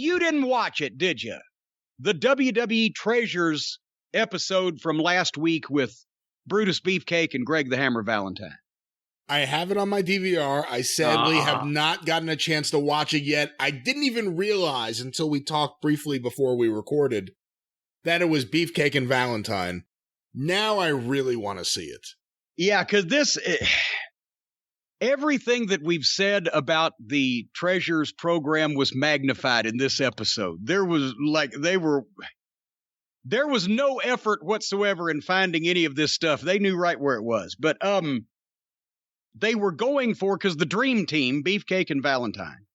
You didn't watch it, did you? The WWE Treasures episode from last week with Brutus Beefcake and Greg the Hammer Valentine. I have it on my DVR. I sadly have not gotten a chance to watch it yet. I didn't even realize until we talked briefly before we recorded that it was Beefcake and Valentine. Now I really want to see it. Yeah, because everything that we've said about the Treasures program was magnified in this episode. There was no effort whatsoever in finding any of this stuff. They knew right where it was. But they were going for, because the dream team, Beefcake and Valentine,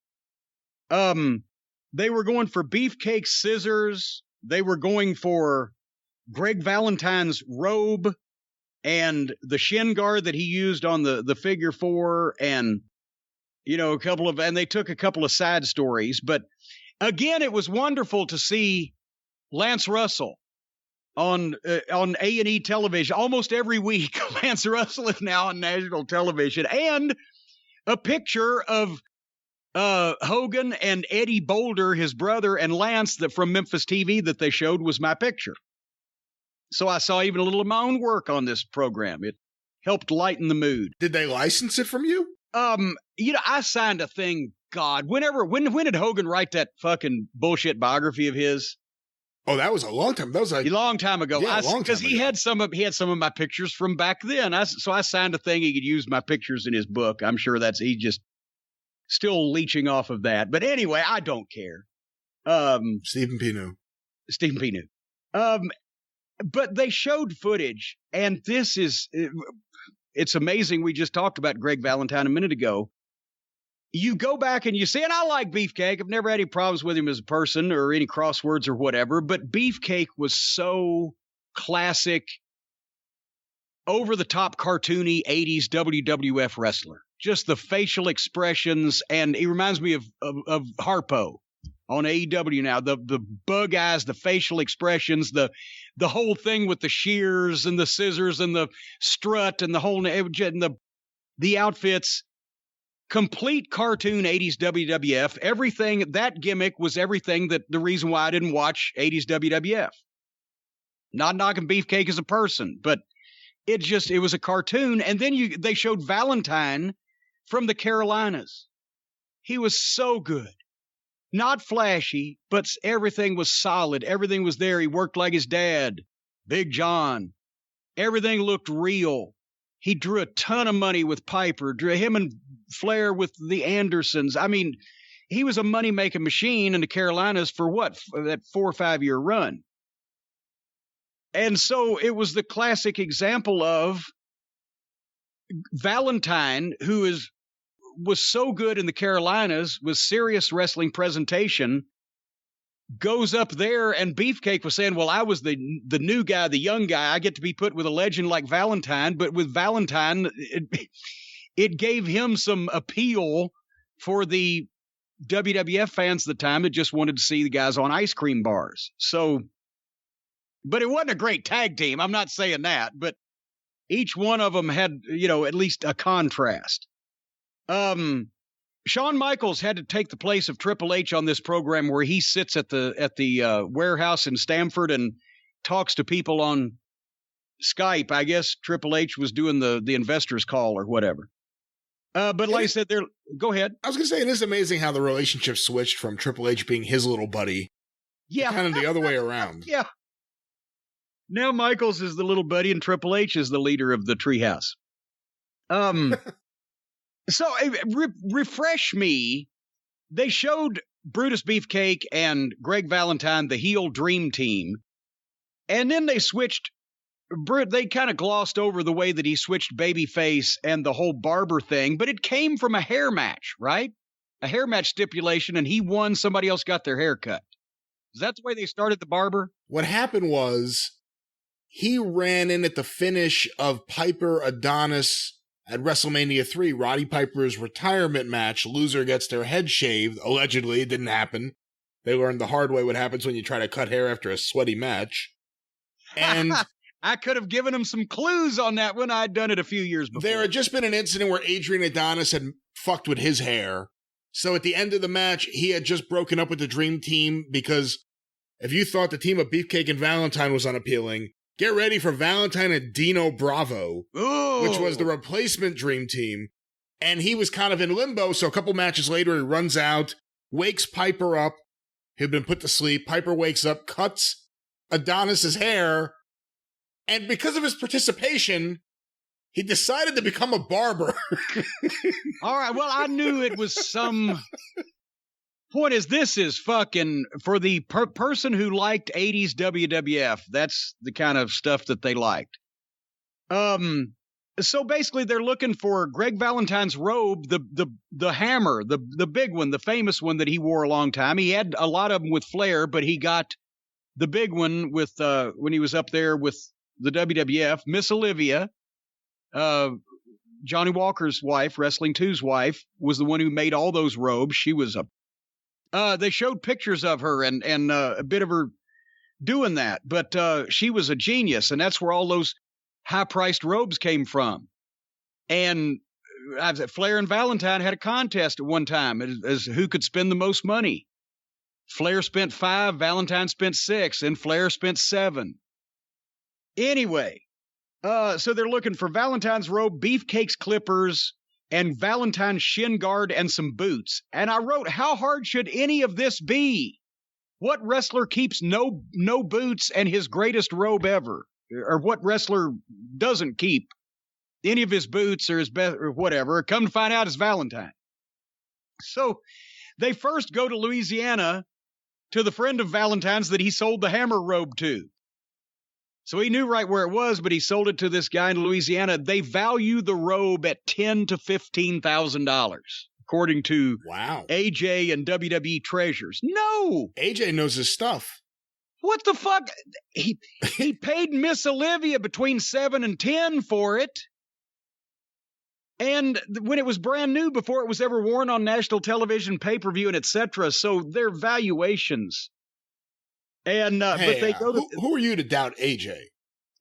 they were going for Beefcake's scissors. They were going for Greg Valentine's robe and the shin guard that he used on the figure four, and and they took a couple of side stories. But again, it was wonderful to see Lance Russell on A&E television almost every week. Lance Russell is now on national television, and a picture of Hogan and Eddie Boulder, his brother, and Lance from Memphis TV that they showed was my picture. So I saw even a little of my own work on this program. It helped lighten the mood. Did they license it from you? I signed a thing. God, when did Hogan write that fucking bullshit biography of his? Oh, that was a long time. That was a long time ago. Yeah, because he had some of my pictures from back then. So I signed a thing he could use my pictures in his book. I'm sure he just still leeching off of that. But anyway, I don't care. Stephen P. New. But they showed footage, and it's amazing. We just talked about Greg Valentine a minute ago. You go back and you see, and I like Beefcake. I've never had any problems with him as a person or any crosswords or whatever, but Beefcake was so classic, over-the-top cartoony 80s WWF wrestler. Just the facial expressions, and he reminds me of Harpo on AEW now. The bug eyes, the facial expressions, the whole thing with the shears and the scissors and the strut and the whole and the outfits. Complete cartoon 80s WWF. Everything, that gimmick was everything that the reason why I didn't watch 80s WWF. Not knocking Beefcake as a person, but it was a cartoon. And then they showed Valentine from the Carolinas. He was so good. Not flashy, but everything was solid. Everything was there. He worked like his dad, Big John. Everything looked real. He drew a ton of money with Piper, him and Flair with the Andersons. I mean, he was a money-making machine in the Carolinas for that 4 or 5 year run. And so it was the classic example of Valentine, who was so good in the Carolinas with serious wrestling presentation, goes up there, and Beefcake was saying, well, I was the new guy, the young guy. I get to be put with a legend like Valentine. But with Valentine, it gave him some appeal for the WWF fans at the time that just wanted to see the guys on ice cream bars. So, but it wasn't a great tag team. I'm not saying that, but each one of them had, at least a contrast. Shawn Michaels had to take the place of Triple H on this program, where he sits at the warehouse in Stamford and talks to people on Skype. I guess Triple H was doing the investors call or whatever. But like I said, go ahead. I was going to say, it is amazing how the relationship switched from Triple H being his little buddy, kind of the other way around. Yeah. Now Michaels is the little buddy and Triple H is the leader of the treehouse. So refresh me. They showed Brutus Beefcake and Greg Valentine, the heel dream team. And then they switched. They kind of glossed over the way that he switched babyface and the whole barber thing. But it came from a hair match, right? A hair match stipulation, and he won. Somebody else got their hair cut. Is that the way they started the barber? What happened was he ran in at the finish of Piper Adonis at WrestleMania 3, Roddy Piper's retirement match. Loser gets their head shaved. Allegedly, it didn't happen. They learned the hard way what happens when you try to cut hair after a sweaty match. And I could have given him some clues on that when I'd done it a few years before. There had just been an incident where Adrian Adonis had fucked with his hair. So at the end of the match, he had just broken up with the Dream Team because if you thought the team of Beefcake and Valentine was unappealing, get ready for Valentine and Dino Bravo, which was the replacement Dream Team. And he was kind of in limbo, so a couple matches later, he runs out, wakes Piper up, who'd been put to sleep. Piper wakes up, cuts Adonis's hair, and because of his participation, he decided to become a barber. All right, well, I knew it was some... Point is, this is fucking, for the person who liked 80s WWF, that's the kind of stuff that they liked. So basically, they're looking for Greg Valentine's robe, the hammer, the big one, the famous one that he wore a long time. He had a lot of them with Flair, but he got the big one with when he was up there with the WWF. Miss Olivia, Johnny Walker's wife, Wrestling 2's wife, was the one who made all those robes. She was they showed pictures of her and a bit of her doing that, but she was a genius, and that's where all those high-priced robes came from. And Flair and Valentine had a contest at one time as who could spend the most money. Flair spent $5, Valentine spent $6, and Flair spent $7. Anyway, so they're looking for Valentine's robe, Beefcake's clippers, and Valentine's shin guard and some boots. And I wrote, how hard should any of this be? What wrestler keeps no boots and his greatest robe ever? Or what wrestler doesn't keep any of his boots or his best or whatever? Come to find out, it's Valentine. So they first go to Louisiana to the friend of Valentine's that he sold the hammer robe to. So he knew right where it was, but he sold it to this guy in Louisiana. They value the robe at $10,000 to $15,000, according to AJ and WWE Treasures. No! AJ knows his stuff. What the fuck? He paid Miss Olivia between 7 and 10 for it. And when it was brand new, before it was ever worn on national television, pay-per-view, and etc. So their valuations. And but they go to who are you to doubt AJ?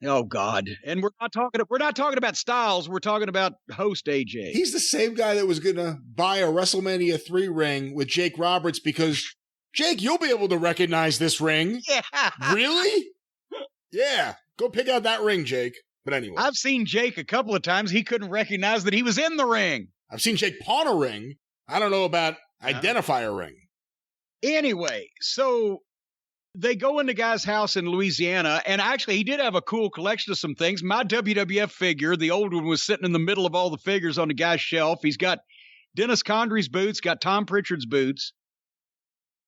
Oh God! And we're not talking about Styles. We're talking about host AJ. He's the same guy that was gonna buy a WrestleMania 3 ring with Jake Roberts because Jake, you'll be able to recognize this ring. Yeah. Really? Yeah. Go pick out that ring, Jake. But anyway, I've seen Jake a couple of times. He couldn't recognize that he was in the ring. I've seen Jake pawn a ring. I don't know about identify a ring. Anyway, so they go in the guy's house in Louisiana, and actually he did have a cool collection of some things. My WWF figure, the old one, was sitting in the middle of all the figures on the guy's shelf. He's got Dennis Condrey's boots, got Tom Pritchard's boots.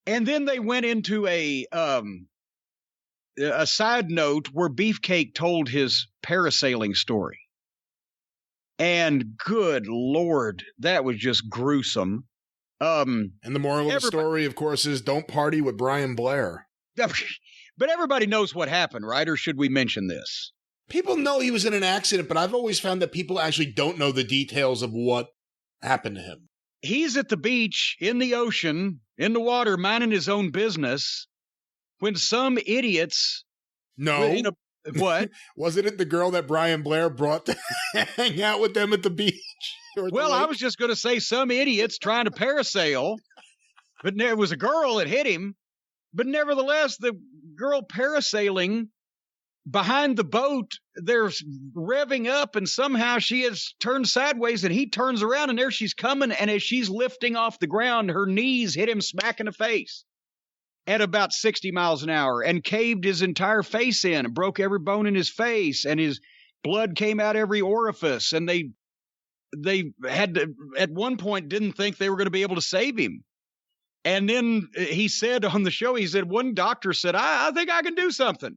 And then they went into a side note where Beefcake told his parasailing story. And good Lord, that was just gruesome. And the moral of the story, of course, is don't party with Brian Blair. But everybody knows what happened, right? Or should we mention this? People know he was in an accident, but I've always found that people actually don't know the details of what happened to him. He's at the beach, in the ocean, in the water, minding his own business, when some idiots... No. What? Wasn't it the girl that Brian Blair brought to hang out with them at the beach? Well, I was just going to say some idiots trying to parasail, but there was a girl that hit him. But nevertheless, the girl parasailing behind the boat, they're revving up, and somehow she has turned sideways, and he turns around, and there she's coming, and as she's lifting off the ground, her knees hit him smack in the face at about 60 miles an hour and caved his entire face in and broke every bone in his face, and his blood came out every orifice, and they had to, at one point, didn't think they were going to be able to save him. And then he said on the show, he said, one doctor said, I think I can do something.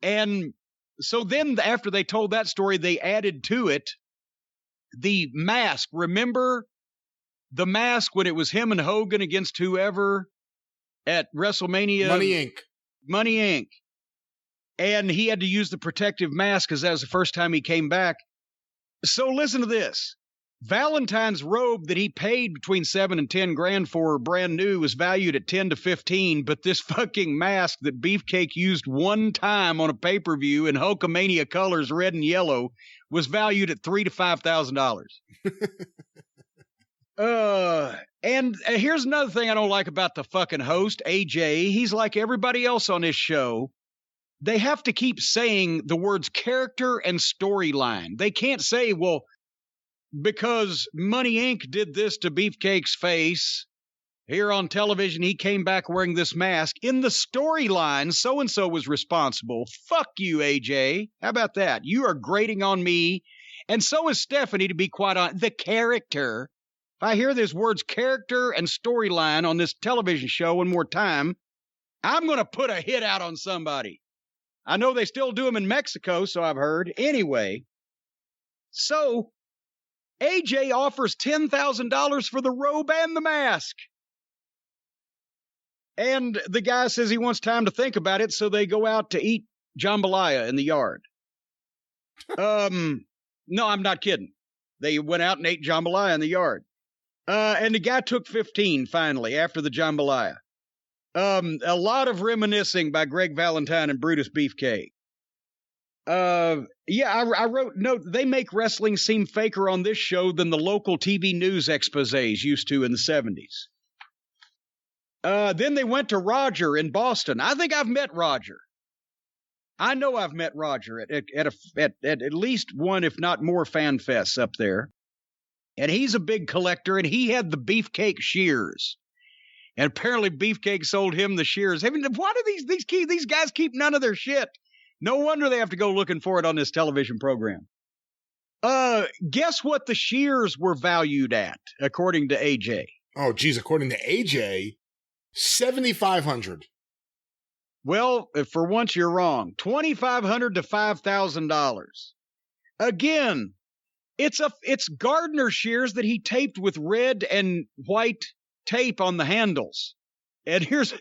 And so then after they told that story, they added to it the mask. Remember the mask when it was him and Hogan against whoever at WrestleMania? Money Inc. And he had to use the protective mask because that was the first time he came back. So listen to this. Valentine's robe that he paid between 7 and 10 grand for brand new was valued at 10 to 15, but this fucking mask that Beefcake used one time on a pay-per-view in Hulkamania colors, red and yellow, was valued at $3,000 to $5,000. And here's another thing I don't like about the fucking host, AJ. He's like everybody else on this show. They have to keep saying the words character and storyline. They can't say, well, because Money Inc. did this to Beefcake's face. Here on television, he came back wearing this mask. In the storyline, so-and-so was responsible. Fuck you, AJ. How about that? You are grating on me. And so is Stephanie, to be quite honest. The character. If I hear these words character and storyline on this television show one more time, I'm going to put a hit out on somebody. I know they still do them in Mexico, so I've heard. Anyway, so AJ offers $10,000 for the robe and the mask. And the guy says he wants time to think about it, so they go out to eat jambalaya in the yard. No, I'm not kidding. They went out and ate jambalaya in the yard. And the guy took 15 finally after the jambalaya. A lot of reminiscing by Greg Valentine and Brutus Beefcake. I wrote, note, they make wrestling seem faker on this show than the local TV news exposés used to in the 70s. Then they went to Roger in Boston. I think I've met Roger. I know I've met Roger at least one, if not more, fan fests up there. And he's a big collector, and he had the Beefcake shears. And apparently Beefcake sold him the shears. I mean, why do these guys keep none of their shit? No wonder they have to go looking for it on this television program. Guess what the shears were valued at, according to AJ? Oh, geez, according to AJ, $7,500. Well, for once you're wrong. $2,500 to $5,000. Again, it's Gardner shears that he taped with red and white tape on the handles. And here's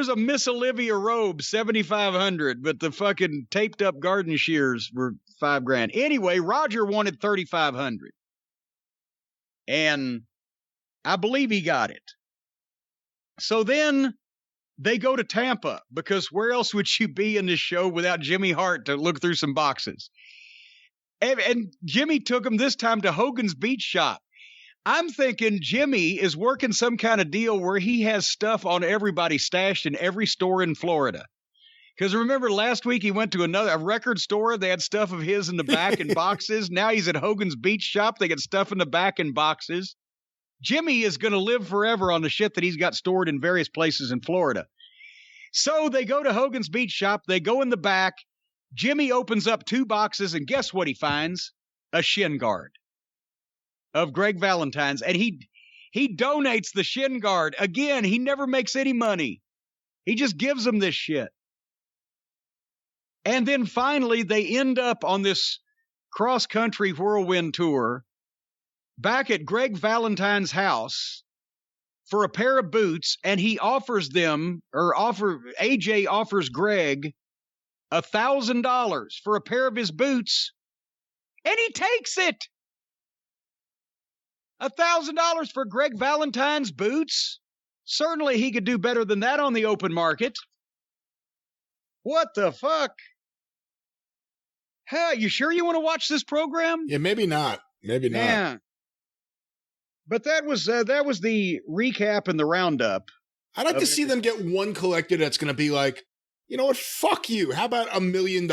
a Miss Olivia robe, $7,500, but the fucking taped up garden shears were $5,000. Anyway, Roger wanted $3,500. And I believe he got it. So then they go to Tampa, because where else would you be in this show without Jimmy Hart to look through some boxes? And Jimmy took him this time to Hogan's Beach Shop. I'm thinking Jimmy is working some kind of deal where he has stuff on everybody stashed in every store in Florida. Because remember last week he went to a record store. They had stuff of his in the back in boxes. Now he's at Hogan's Beach Shop. They got stuff in the back in boxes. Jimmy is going to live forever on the shit that he's got stored in various places in Florida. So they go to Hogan's Beach Shop. They go in the back. Jimmy opens up 2 boxes, and guess what he finds? A shin guard of Greg Valentine's. And he donates the shin guard. Again, he never makes any money. He just gives them this shit. And then finally, they end up on this cross-country whirlwind tour back at Greg Valentine's house for a pair of boots, and he AJ offers Greg $1,000 for a pair of his boots, and he takes it. $1,000 for Greg Valentine's boots? Certainly he could do better than that on the open market. What the fuck? Huh, you sure you want to watch this program? Yeah, maybe not. Maybe not. Yeah. But that was the recap and the roundup. I'd like to see them get one collector that's going to be like, you know what? Fuck you. How about $1 million?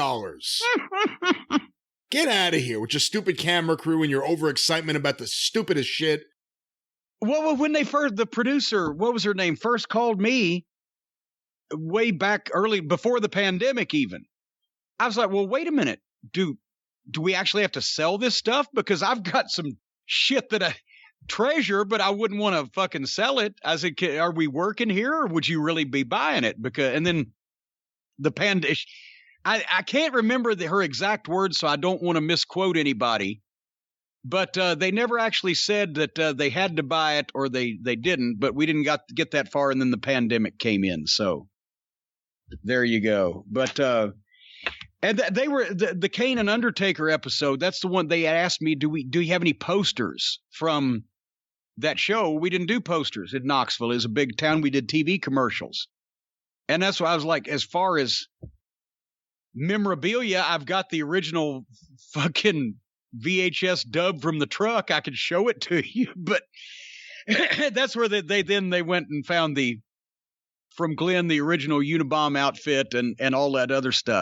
Get out of here with your stupid camera crew and your overexcitement about the stupidest shit. Well, when the producer, what was her name, first called me way back early, before the pandemic even, I was like, well, wait a minute. Do we actually have to sell this stuff? Because I've got some shit that I treasure, but I wouldn't want to fucking sell it. I said, are we working here, or would you really be buying it? And then the pandemic, I can't remember her exact words, so I don't want to misquote anybody. But they never actually said that they had to buy it or they didn't. But we didn't get that far, and then the pandemic came in. So there you go. But and they were the Kane and Undertaker episode. That's the one they asked me. Do you have any posters from that show? We didn't do posters in Knoxville. It's a big town. We did TV commercials, and that's why I was like, as far as memorabilia, I've got the original fucking VHS dub from the truck. I could show it to you, but that's where they went and found from Glenn the original Unabomb outfit and all that other stuff.